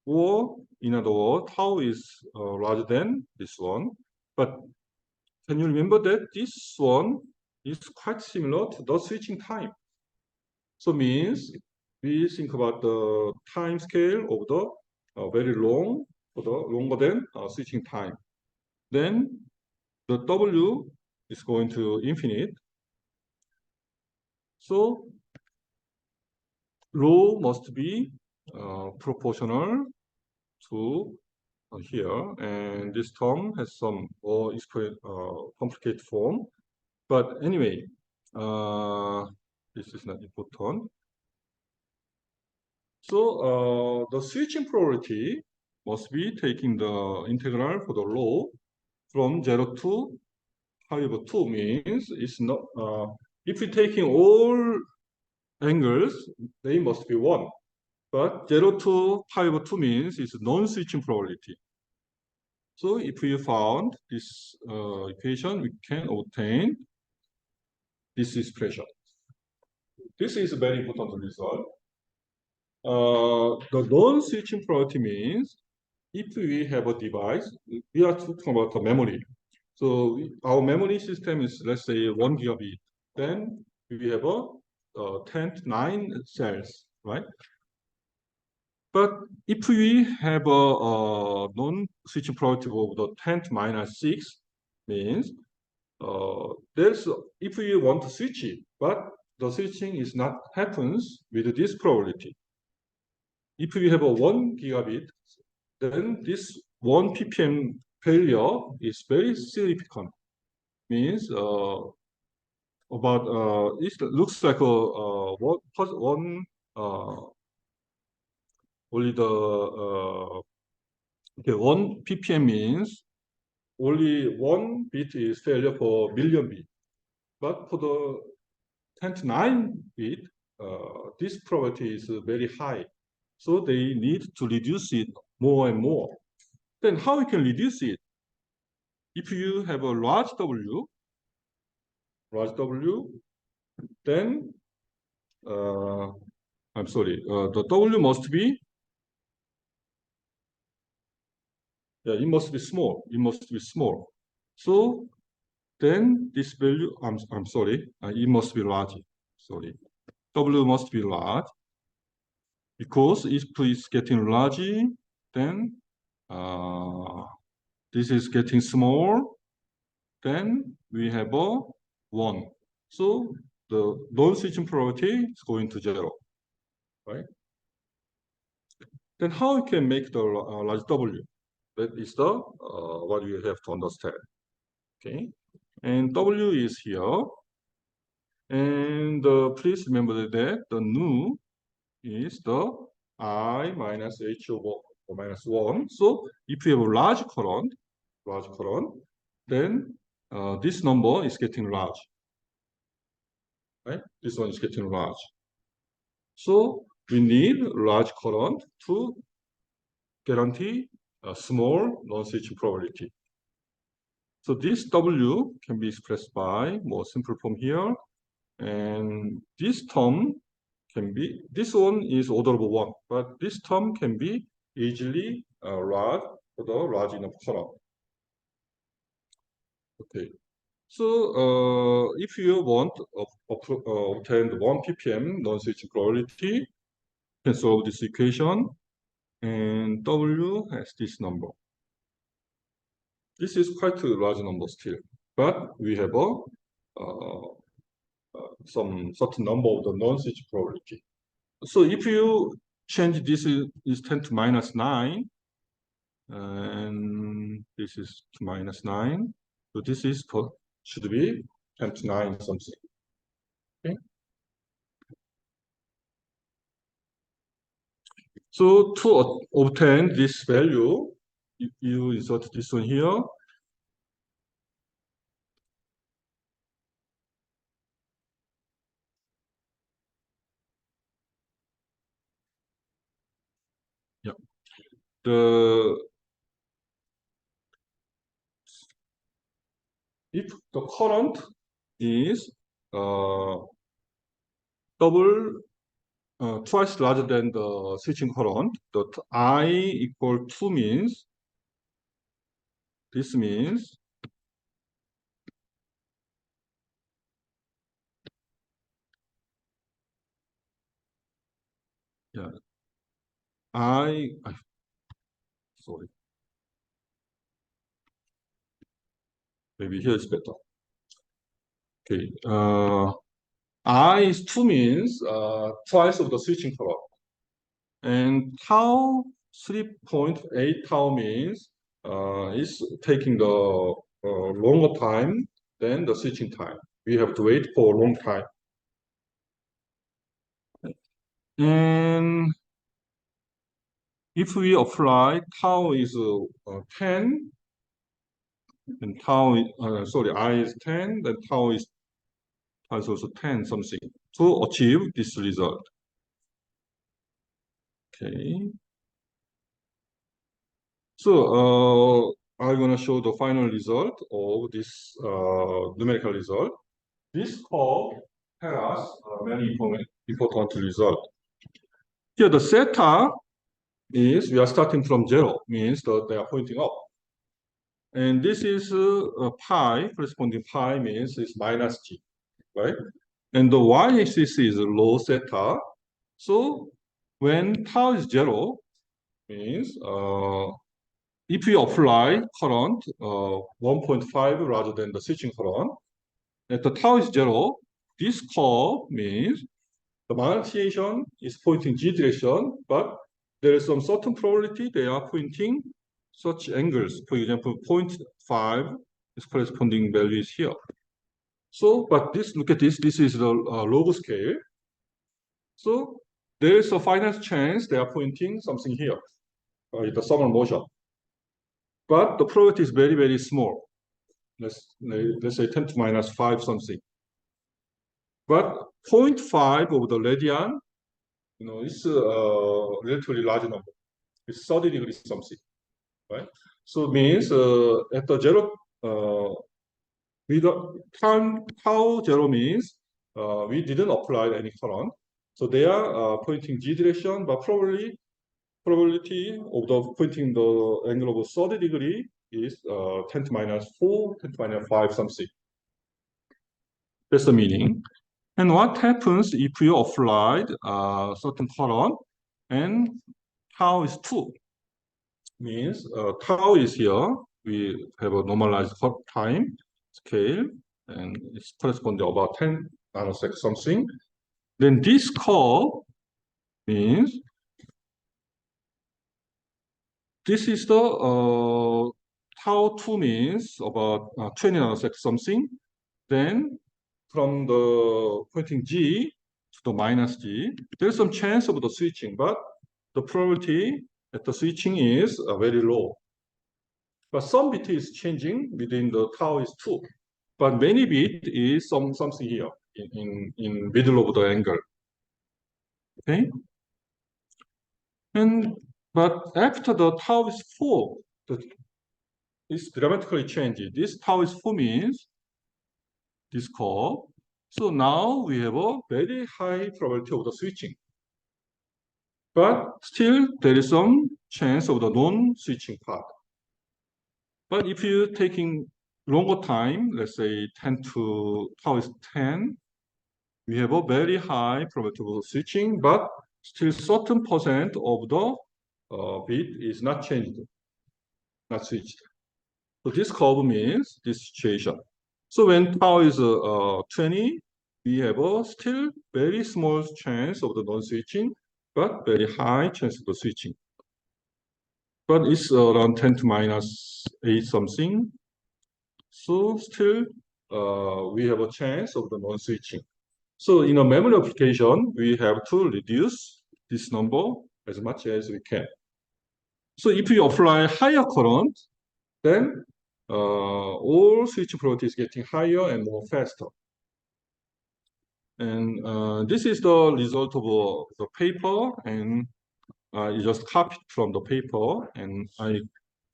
or in other words, tau is larger than this one. But can you remember that this one is quite similar to the switching time? So means we think about the time scale of the very long, for the longer than switching time. Then the W is going to infinite. So rho must be proportional to here, and this term has some more complicated form. But anyway, this is not important. So the switching probability must be taking the integral for the rho from 0 to pi over 2 means it's not, if you're taking all angles, they must be 1. But 0 to pi over 2 means it's non-switching probability. So if we found this equation, we can obtain this expression. This is a very important result. The non-switching probability means if we have a device, we are talking about the memory. So our memory system is, let's say, 1 gigabit. Then we have a 10 to 9 cells, right? But if we have a non-switching probability of the 10 to minus 6, means if we want to switch it, but the switching is not happens with this probability. If we have a 1 gigabit, then this 1 ppm failure is very significant. Means it looks like only the 1 ppm means only 1 bit is failure for million bit. But for the 10 to 9 bit, this probability is very high. So they need to reduce it more and more. Then how we can reduce it? If you have a large W, then I'm sorry, the W must be, yeah, it must be small. It must be small. So then this value, I'm sorry, it must be large. Sorry, W must be large because if it's getting large, then this is getting small. Then we have a 1. So the non-switching probability is going to 0, right? Then how we can make the large W? That is the what we have to understand. Okay, and W is here, and please remember that the nu is the I minus H over minus 1. So if you have a large current, then this number is getting large, right? This one is getting large. So we need large current to guarantee a small non-switching probability. So this W can be expressed by more simple form here, and this term can be, this one is order of 1, but this term can be easily large for the large enough current. Okay, so if you want to obtain the 1 ppm non-switching probability, you can solve this equation, and W has this number. This is quite a large number still, but we have a some certain number of the non-switch probability. So if you change this is 10 to minus 9, and this is to minus 9, so this is should be 10 to 9 something. Okay. So to obtain this value, you insert this one here. Yeah. If the current is twice larger than the switching current, the I equal 2 means, this means yeah, sorry, maybe here is better. Okay, I is 2 means twice of the switching current, and tau 3.8 tau means is taking the longer time than the switching time. We have to wait for a long time. And if we apply tau is 10, and tau is, sorry, I is 10, then tau is also 10 something to achieve this result. Okay. So I'm going to show the final result of this numerical result. This curve tells us many important result. Here the theta is, we are starting from 0, means that they are pointing up. And this is pi, corresponding pi means is minus g, right? And the y-axis is low theta. So when tau is 0, means if we apply current 1.5 rather than the switching current, at the tau is 0, this curve means the magnetization is pointing g direction, but there is some certain probability they are pointing such angles. For example, 0.5 is corresponding value is here. So, but this, look at this, this is the log scale. So there is a finite chance they are pointing something here, the thermal motion. But the probability is very, very small. Let's say 10 to minus 5 something. But 0.5 of the radian, it's a relatively large number. It's 30 degrees something, right? So it means at the 0, with the tau 0 means we didn't apply any current. So they are pointing g direction, but probability of the pointing the angle of 30 degree is 10 to minus 4, 10 to minus 5 something. That's the meaning. And what happens if you applied a certain current and tau is 2? Means tau is here. We have a normalized time scale, and it's corresponding to about 10 nanoseconds something. Then this curve means this is the tau 2 means about 20 nanoseconds something. Then from the pointing G to the minus G, there's some chance of the switching, but the probability that the switching is very low. But some bit is changing within the tau is 2. But many bit is something here in middle of the angle. Okay? But after the tau is 4, it's dramatically changed. This tau is 4 means this curve. So now we have a very high probability of the switching. But still, there is some chance of the non-switching part. But if you're taking longer time, let's say 10 to tau is 10, we have a very high probability of switching, but still certain percent of the bit is not changed, not switched. So this curve means this situation. So when tau is 20, we have a still very small chance of the non-switching, but very high chance of the switching. But it's around 10 to minus 8 something. So still, we have a chance of the non-switching. So in a memory application, we have to reduce this number as much as we can. So if we apply higher current, then all switch probability is getting higher and more faster. And this is the result of the paper, and I just copied from the paper, and I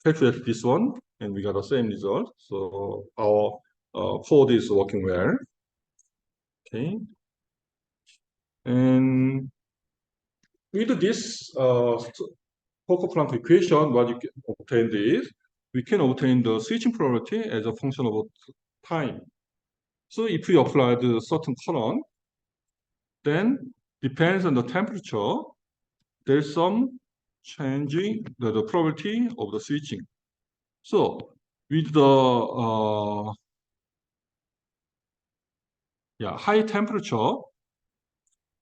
calculated this one, and we got the same result. So our code is working well. Okay. And with this Fokker-Planck equation, what you can obtain is we can obtain the switching probability as a function of time. So if we apply the certain current, then depends on the temperature, there's some changing the probability of the switching. So with the high temperature,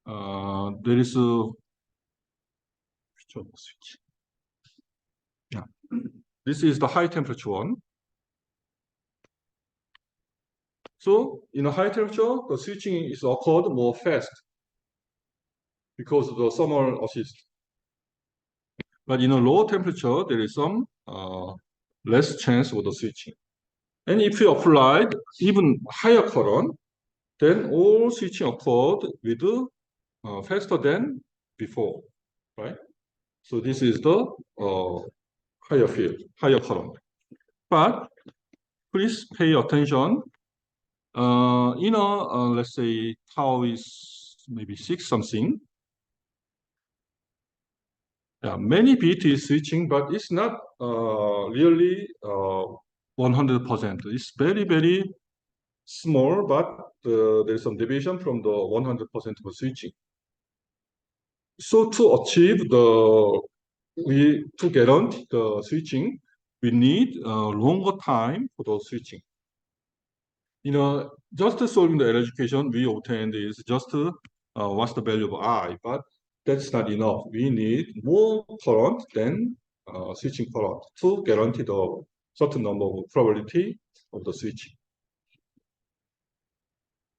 there is a switch. Yeah, this is the high temperature one. So in a high temperature, the switching is occurred more fast because of the thermal assist. But in a low temperature, there is some less chance of the switching. And if you applied even higher current, then all switching occurred with faster than before, right? So this is the higher field, higher current. But please pay attention. Let's say tau is maybe 6 something. Yeah, many bit is switching, but it's not really 100%. It's very, very small, but there's some deviation from the 100% of switching. So to achieve to guarantee the switching, we need longer time for the switching. Just solving the error equation we obtained is just what's the value of I, but that's not enough. We need more current than switching current to guarantee the certain number of probability of the switching.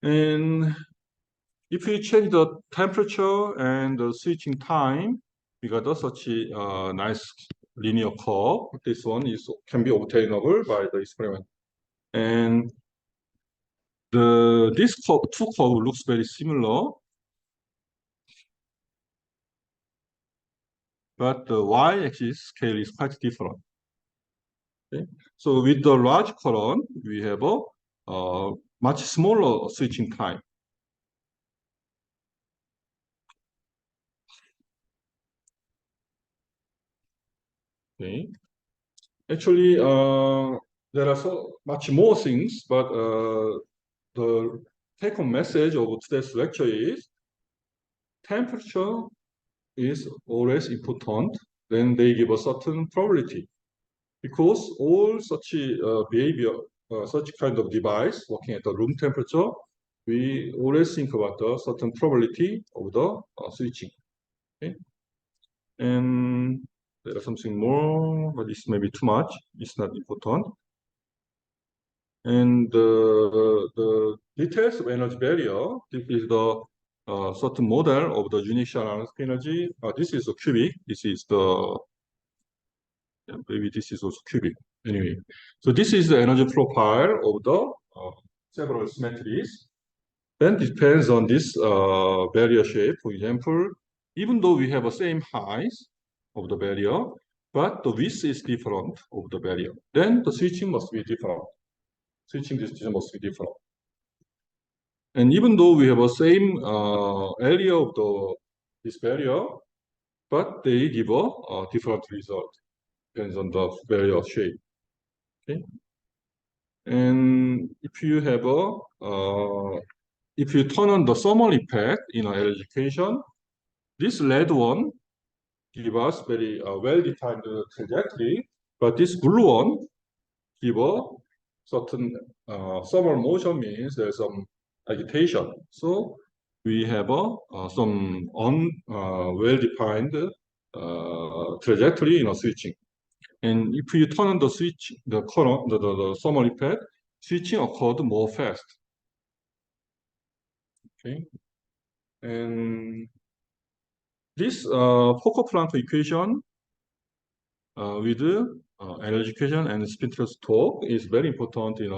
And if we change the temperature and the switching time, we got such a nice linear curve. This one can be obtainable by the experiment. And this two curve looks very similar, but the y-axis scale is quite different. Okay? So with the large current, we have a much smaller switching time. Okay. Actually, there are so much more things, but the take-home message of today's lecture is temperature is always important. Then they give a certain probability because all such behavior, such kind of device working at the room temperature, we always think about the certain probability of the switching. Okay? And there's something more, but this may be too much. It's not important. And the details of energy barrier, this is the certain model of the initial analytic energy. This is a cubic. This is the, yeah, maybe this is also cubic. Anyway, so this is the energy profile of the several symmetries. Then depends on this barrier shape. For example, even though we have the same height of the barrier, but the width is different of the barrier, then the switching must be different. Switching distance must be different. And even though we have the same area of this barrier, but they give a different result. Depends on the barrier shape. Okay. And if you have if you turn on the thermal effect in our education, this red one give us very well-defined trajectory, but this blue one give a certain thermal motion, means there's some agitation. So we have some well-defined trajectory in a switching. And if you turn on the switch, the current, the thermal effect, switching occurred more fast. Okay, and this Fokker-Planck equation with energy equation and Spintel's torque is very important in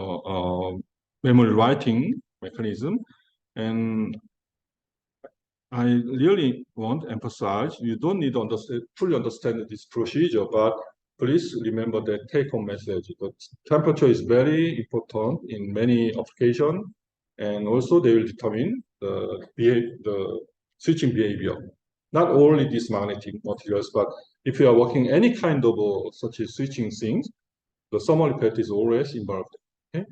memory writing mechanism. And I really want to emphasize, you don't need to fully understand this procedure, but please remember that take-home message. The temperature is very important in many applications, and also they will determine the switching behavior. Not only these magnetic materials, but if you are working any kind of such as switching things, the thermal effect is always involved. Okay.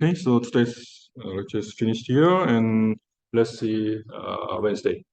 Okay, so today's lecture is finished here, and let's see Wednesday.